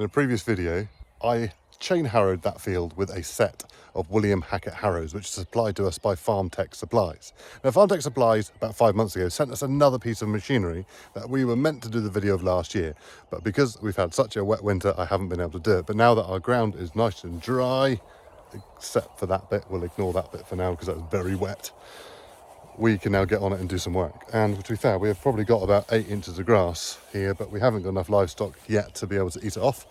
In a previous video, I chain harrowed that field with a set of William Hackett harrows, which is supplied to us by FarmTech Supplies. Now, FarmTech Supplies, about 5 months ago, sent us another piece of machinery that we were meant to do the video of last year. But because we've had such a wet winter, I haven't been able to do it. But now that our ground is nice and dry, except for that bit, we'll ignore that bit for now because that was very wet, we can now get on it and do some work. And to be fair, we have probably got about 8 inches of grass here, but we haven't got enough livestock yet to be able to eat it off.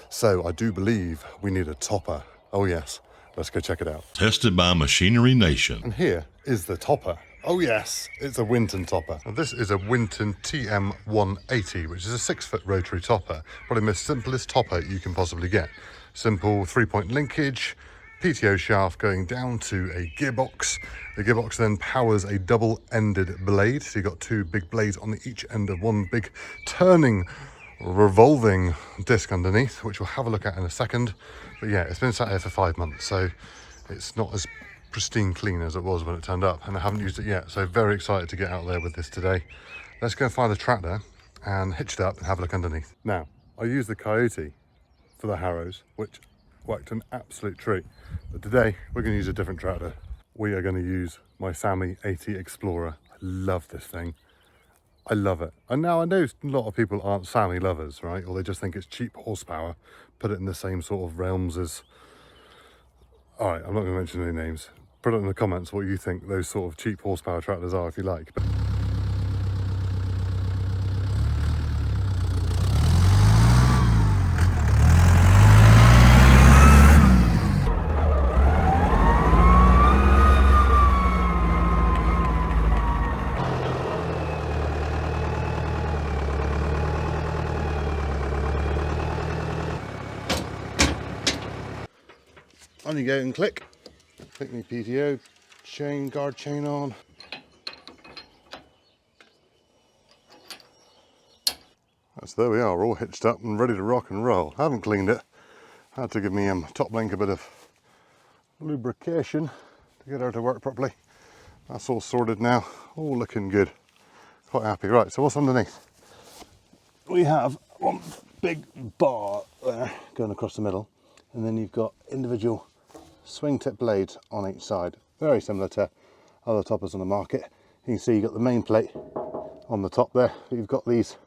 So I do believe we need a topper. Oh yes, let's go check it out. Tested by Machinery Nation. And here is the topper. Oh yes, it's a Winton topper. Now, this is a Winton TM180, which is a 6-foot rotary topper. Probably the most simplest topper you can possibly get. Simple 3-point linkage, PTO shaft going down to a gearbox. The gearbox then powers a double-ended blade. So you've got 2 big blades on each end of one big turning, revolving disc underneath, which we'll have a look at in a second. But yeah, it's been sat here for 5 months, so it's not as pristine clean as it was when it turned up, and I haven't used it yet. So very excited to get out there with this today. Let's go and find the tractor and hitch it up and have a look underneath. Now, I used the Coyote for the harrows, which worked an absolute treat. But today we're going to use a different tractor. We are going to use my Sammy 80 Explorer. I love this thing. I love it. And now I know a lot of people aren't Sammy lovers, right? Or they just think it's cheap horsepower. Put it in the same sort of realms as... All right, I'm not going to mention any names. Put it in the comments what you think those sort of cheap horsepower tractors are if you like. On you go and click. Click my PTO chain, guard chain on. So there we are, all hitched up and ready to rock and roll. I haven't cleaned it. I had to give me top link a bit of lubrication to get her to work properly. That's all sorted now, all looking good. Quite happy. Right, so what's underneath? We have one big bar there going across the middle, and then you've got individual swing tip blades on each side, very similar to other toppers on the market. You can see you've got the main plate on the top there, but you've got these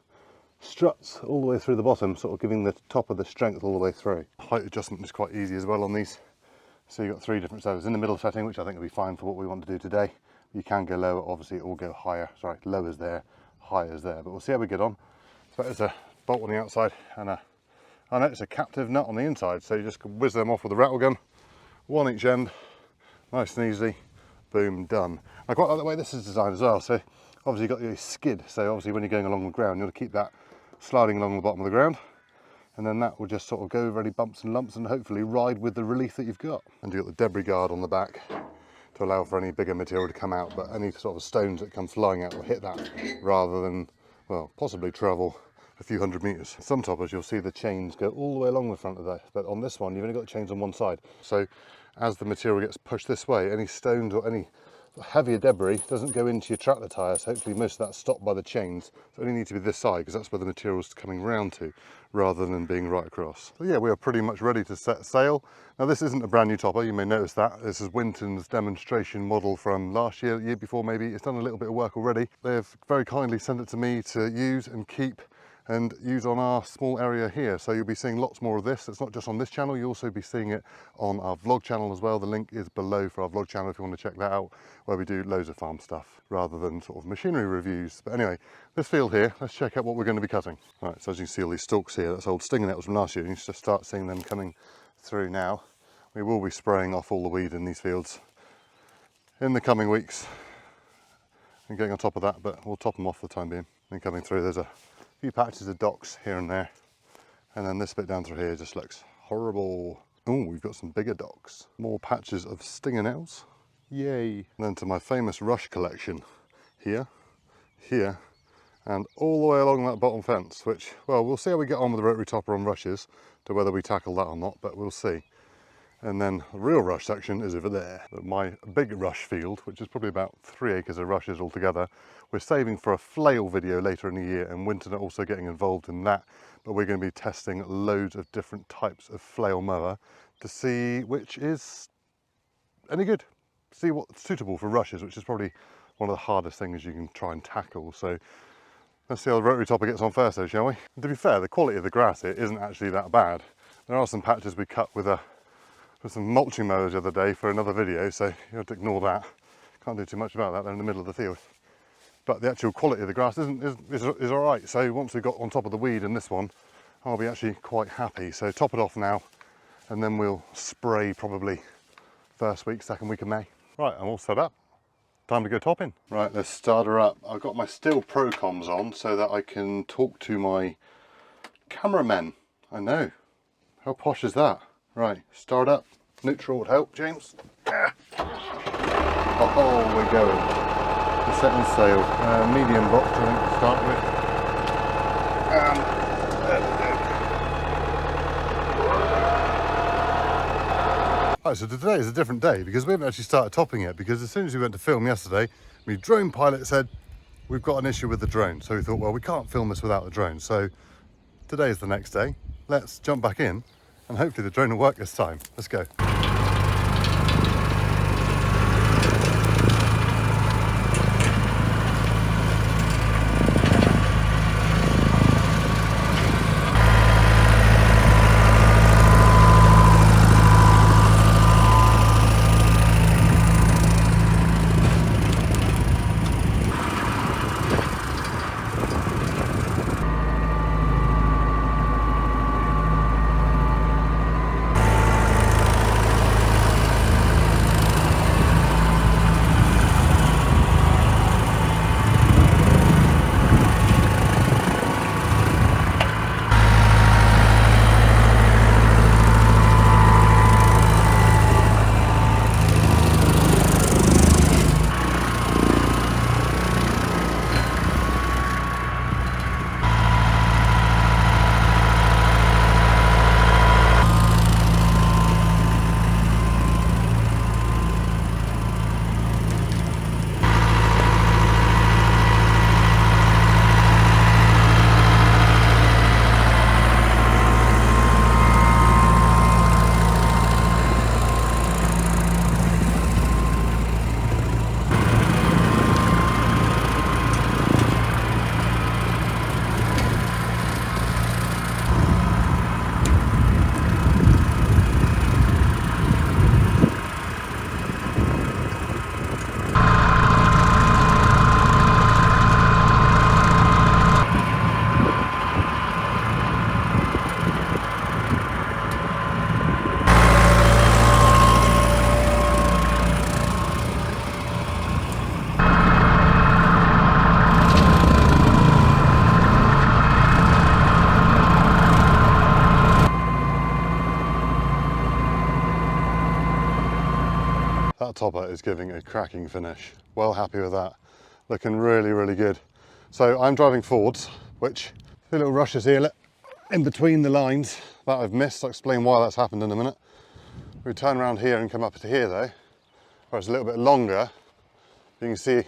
struts all the way through the bottom, sort of giving the topper the strength all the way through. Height adjustment is quite easy as well on these. So you've got 3 different settings. In the middle setting, which I think will be fine for what we want to do today. You can go lower, obviously it will go higher. Sorry, low is there, high is there, but we'll see how we get on. So there's a bolt on the outside and I know it's a captive nut on the inside, so you just whiz them off with a rattle gun. One each end, nice and easy, boom, done. I quite like the way this is designed as well. So obviously you've got your skid, so obviously when you're going along the ground, you want to keep that sliding along the bottom of the ground, and then that will just sort of go over any bumps and lumps and hopefully ride with the relief that you've got. And you've got the debris guard on the back to allow for any bigger material to come out, but any sort of stones that come flying out will hit that rather than, well, possibly travel a few hundred meters. Some toppers you'll see the chains go all the way along the front of that, but on this one you've only got the chains on one side. So as the material gets pushed this way, any stones or any heavier debris doesn't go into your tractor tyre, so hopefully most of that's stopped by the chains. So it only needs to be this side because that's where the material's coming round to, rather than being right across. So yeah, we are pretty much ready to set sail. Now this isn't a brand new topper, you may notice that. This is Winton's demonstration model from last year, the year before maybe. It's done a little bit of work already. They have very kindly sent it to me to use and keep and use on our small area here. So you'll be seeing lots more of this. It's not just on this channel, you'll also be seeing it on our vlog channel as well. The link is below for our vlog channel if you want to check that out, where we do loads of farm stuff rather than sort of machinery reviews. But anyway, this field here, let's check out what we're going to be cutting. Right, so as you can see all these stalks here, that's old stinging nettles from last year. You can just start seeing them coming through now. We will be spraying off all the weed in these fields in the coming weeks and getting on top of that, but we'll top them off for the time being. And coming through, there's a few patches of docks here and there, and then this bit down through here just looks horrible. Oh, we've got some bigger docks, more patches of stinger nails, yay. And then to my famous rush collection here, and all the way along that bottom fence, which, well, we'll see how we get on with the rotary topper on rushes to whether we tackle that or not, but we'll see. And then the real rush section is over there. My big rush field, which is probably about 3 acres of rushes altogether, we're saving for a flail video later in the year, and Winton are also getting involved in that. But we're going to be testing loads of different types of flail mower to see which is any good, see what's suitable for rushes, which is probably one of the hardest things you can try and tackle. So let's see how the rotary topper gets on first though, shall we? And to be fair, the quality of the grass here isn't actually that bad. There are some patches we cut with some mulching mowers the other day for another video, so you have to ignore that. Can't do too much about that, they're in the middle of the field. But the actual quality of the grass is all right. So once we've got on top of the weed in this one, I'll be actually quite happy. So top it off now, and then we'll spray probably first week, second week of May. Right, I'm all set up. Time to go topping. Right, let's start her up. I've got my Still Pro comms on so that I can talk to my cameramen. I know. How posh is that? Right, start up. Neutral would help, James. Oh, we're going. We're setting sail. Medium box, I think, to start with. There we go. Right, so today is a different day because we haven't actually started topping yet, because as soon as we went to film yesterday, my drone pilot said, we've got an issue with the drone. So we thought, well, we can't film this without the drone. So today is the next day. Let's jump back in, and hopefully the drone will work this time. Let's go. That topper is giving a cracking finish. Well happy with that. Looking really, really good. So I'm driving forwards, which a little rushes here in between the lines that I've missed. I'll explain why that's happened in a minute. We turn around here and come up to here though, where it's a little bit longer. You can see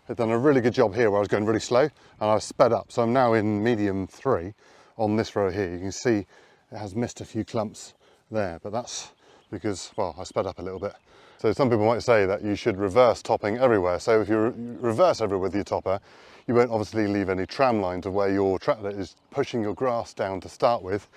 I've done a really good job here where I was going really slow and I sped up. So I'm now in medium 3 on this row here. You can see it has missed a few clumps there, but that's because, well, I sped up a little bit. So some people might say that you should reverse topping everywhere. So if you reverse everywhere with your topper, you won't obviously leave any tram lines of where your tractor is pushing your grass down to start with,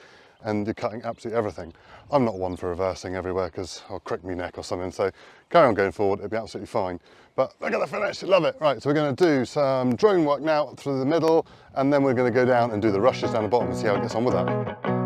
and you're cutting absolutely everything. I'm not one for reversing everywhere because I'll crick my neck or something. So carry on going forward, it'll be absolutely fine. But look at the finish, love it. Right, so we're going to do some drone work now through the middle, and then we're going to go down and do the rushes down the bottom and see how it gets on with that.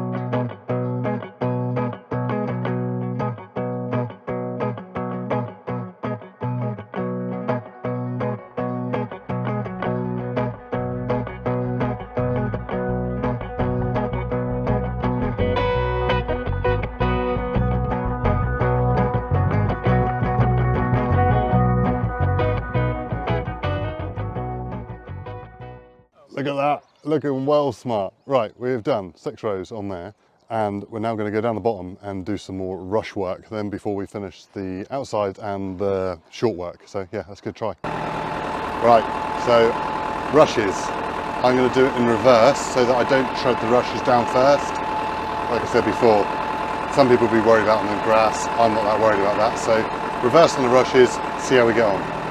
Look at that, looking well smart. Right, we've done 6 rows on there, and we're now going to go down the bottom and do some more rush work then before we finish the outside and the short work. So yeah, that's a good try. Right, so rushes. I'm going to do it in reverse so that I don't tread the rushes down first. Like I said before, some people will be worried about them in grass. I'm not that worried about that. So reverse on the rushes, see how we get on.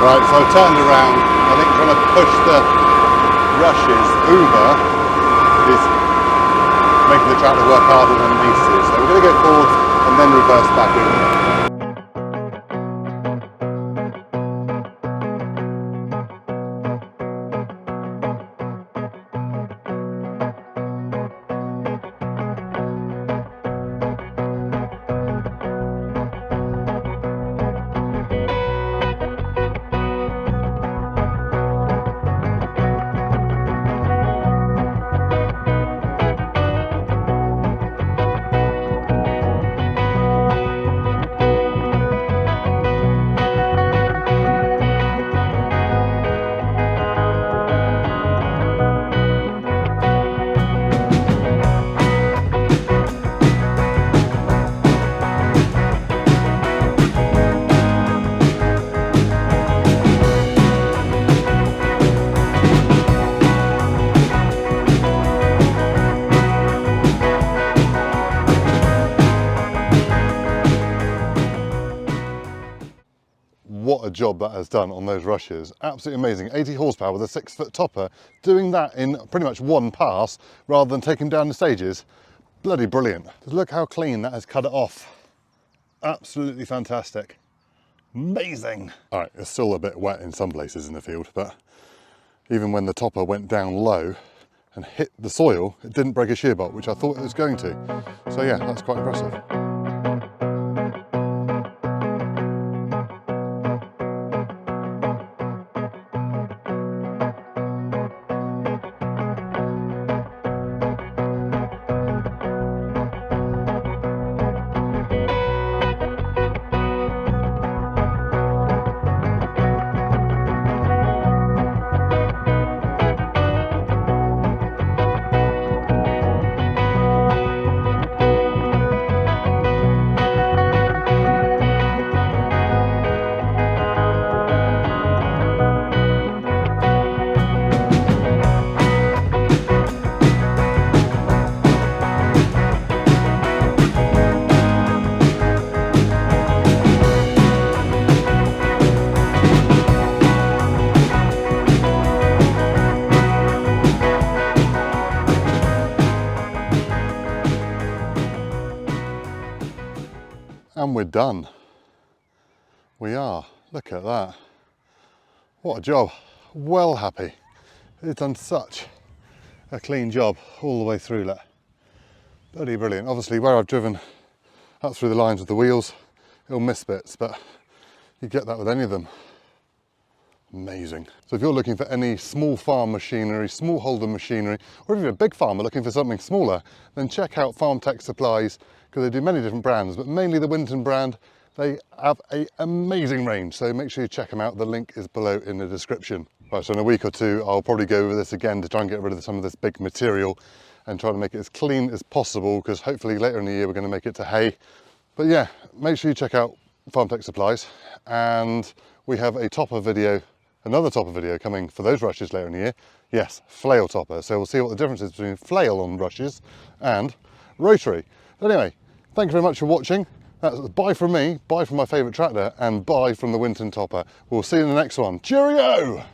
Right, so I've turned around. I think trying to push the rushes over is making the tractor work harder than it needs to. So we're going to go forward and then reverse back over. What a job that has done on those rushes. Absolutely amazing. 80 horsepower with a 6-foot topper. Doing that in pretty much one pass rather than taking down the stages. Bloody brilliant. Just look how clean that has cut it off. Absolutely fantastic. Amazing. All right, it's still a bit wet in some places in the field, but even when the topper went down low and hit the soil, it didn't break a shear bolt, which I thought it was going to. So yeah, that's quite impressive. And we're done. We are. Look at that. What a job. Well happy. It's done such a clean job all the way through that. Bloody brilliant. Obviously where I've driven up through the lines with the wheels, it'll miss bits, but you get that with any of them. Amazing. So if you're looking for any small farm machinery, smallholder machinery, or if you're a big farmer looking for something smaller, then check out Farm Tech Supplies, because they do many different brands, but mainly the Winton brand. They have an amazing range, so make sure you check them out. The link is below in the description. Right, so in a week or two, I'll probably go over this again to try and get rid of some of this big material and try to make it as clean as possible, because hopefully later in the year we're going to make it to hay. But yeah, make sure you check out Farm Tech Supplies, and we have a topper video, another topper video coming for those rushes later in the year. Yes, flail topper. So we'll see what the difference is between flail on rushes and rotary. But anyway, thank you very much for watching. That's bye from me, bye from my favourite tractor, and bye from the Winton topper. We'll see you in the next one. Cheerio!